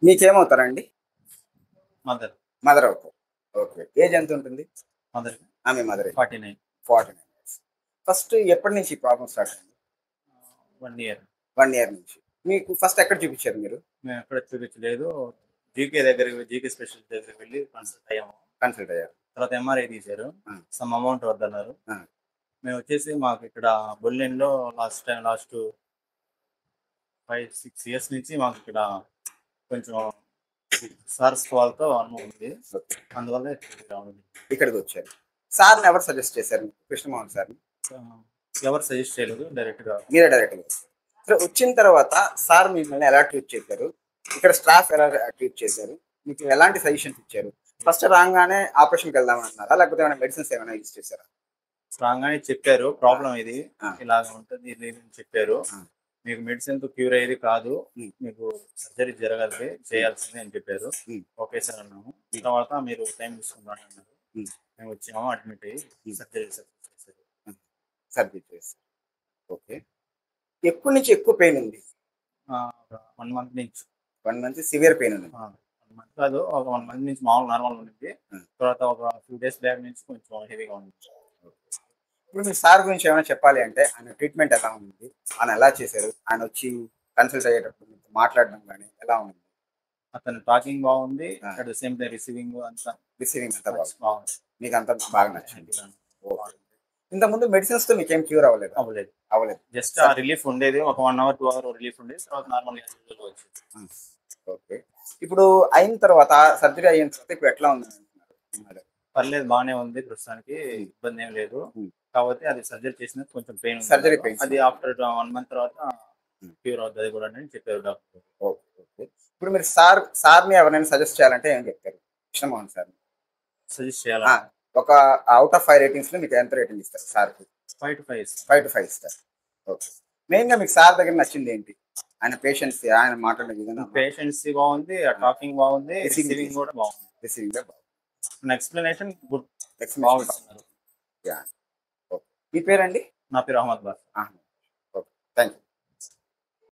మీకేమవుతారండి? Mother. Mother అవుతారు. Okay. Age ఎంత ఉంటుంది? మదర్ ఆమె మదరే. 49. 49 ఇయర్స్. ఫస్ట్ ఎప్పటి నుంచి ఈ ప్రాబ్లమ్ స్టార్ట్ అయింది? 1 ఇయర్. 1 ఇయర్ నుంచి. మీకు ఫస్ట్ ఎక్కడ చూపించారు మీరు? మేము ఎక్కడ చూపించలేదు. జీకే దగ్గరికి జీకే స్పెషలిస్ట్ దగ్గరికి వెళ్ళి కన్సల్ట్ అయ్యాము. కన్సల్ట్ అయ్యారు. తర్వాత ఎంఆర్ఐ తీశారు. సమ్ అమౌంట్ వద్దన్నారు. మేము వచ్చేసి మాకు ఇక్కడ బొల్లెన్లో లాస్ట్ 5-6 ఇయర్స్ నుంచి మాకు ఇక్కడ కొంచెం సార్స్ వాళ్ళతో అనుభవం ఉంది. అందువల్ల ఇక్కడికి వచ్చారు. సార్ని ఎవరు సజెస్ట్ చేశారు? కృష్ణమోహన్ సార్ని. ఎవరు సజెస్ట్ చేయలేదు, డైరెక్ట్గా మీరే డైరెక్ట్గా. సరే, వచ్చిన తర్వాత సార్ మిమ్మల్ని ఎలా ట్రీట్ చేశారు? ఇక్కడ స్టాఫ్ ఎలా ట్రీట్ చేశారు? మీకు ఎలాంటి సజెషన్స్ ఇచ్చారు? ఫస్ట్ రాగానే ఆపరేషన్కి వెళ్దామని అన్నారా, లేకపోతే ఏమైనా మెడిసిన్స్ ఏమైనా యూజ్ చేశారా? స్ట్రాంగ్గానే చెప్పారు. ప్రాబ్లం ఇది ఇలాగ ఉంటుంది ఇది చెప్పారు. మీకు మెడిసిన్ తో క్యూర్ అయ్యేది కాదు, మీకు సర్జరీ జరగాలి చేయాల్సిందే అని చెప్పారు. ఓకే సార్ అన్నాము. తర్వాత మీరు టైం తీసుకున్నాను అన్నారు. మేము వచ్చాము, అడ్మిట్ అయ్యి సర్జరీ చేశారు. ఓకే. ఎప్పటి నుంచి ఎక్కువ పెయిన్ ఉంది? 1 మంత్ నుంచి. 1 మంత్ సివియర్ పెయిన్ ఉంది? 1 మంత్ కాదు, ఒక 1 మంత్ నుంచి మామూలు నార్మల్ ఉంది. తర్వాత ఒక ఫ్యూ డేస్ బ్యాక్ నుంచి కొంచెం హెవీగా ఉంది. ఇప్పుడు మీ సార్ గురించి ఏమైనా చెప్పాలి అంటే, ఆయన ట్రీట్మెంట్ ఎలా ఉంది? ఆయన ఎలా చేశారు? ఆయన వచ్చి కన్సల్ట్ అయ్యేటప్పుడు మాట్లాడడం కానీ ఎలా ఉంది? అతను టాకింగ్ బాగుంది, at the same time receiving అంతా బాగుంది. మీకు అంతా బాగా నచ్చింది. ఇంతకుముందు మెడిసిన్స్ తో మీకు ఏం క్యూర్ అవ్వలేదు? అవ్వలేదు. జస్ట్ ఆ రిలీఫ్ ఉండేది, ఒక 1 అవర్ 2 అవర్ రిలీఫ్ ఉండేది. తర్వాత నార్మల్ వచ్చింది. ఓకే. ఇప్పుడు అయిన తర్వాత సర్జరీ అయిన తర్వాత ఇప్పుడు ఎట్లా ఉంది? పర్లేదు, బాగానే ఉంది ప్రస్తుతానికి, ఇబ్బంది ఏం లేదు. కాబట్టి అది సర్జరీ చేసిన కొంచెం పెయిన్, సర్జరీ పెయిన్ అది ఆఫ్టర్ 1 మంత్ తర్వాత క్యూర్ అవుతుంది కూడా అని చెప్పారు డాక్టర్. ఓకే. ఇప్పుడు మీరు సార్ని ఎవరైనా సజెస్ట్ చేయాలంటే ఏం చెప్తారు? కృష్ణమోహన్ సార్ని సజెస్ట్ చేయాలా? ఒక అవుట్ ఆఫ్ 5 రేటింగ్స్ లో మీకు ఎంత రేటింగ్ ఇస్తారు సార్కి? 5 to 5. 5 to 5 ఇస్తారు. ఓకే. మెయిన్ గా మీకు సార్ దగ్గర నచ్చింది ఏంటి? ఆయన పేషెన్స్, ఆయన మాట్లాడే విధానం. పేషెన్స్ బాగుంది, టాకింగ్ బాగుంది, రిసీవింగ్ కూడా బాగుంది. రిసీవింగ్ బాగుంది. ఎక్స్ప్లెనేషన్ గుడ్, బాగుంది. మీ పేరండి? నా పేరు అహ్మద్ బాషా.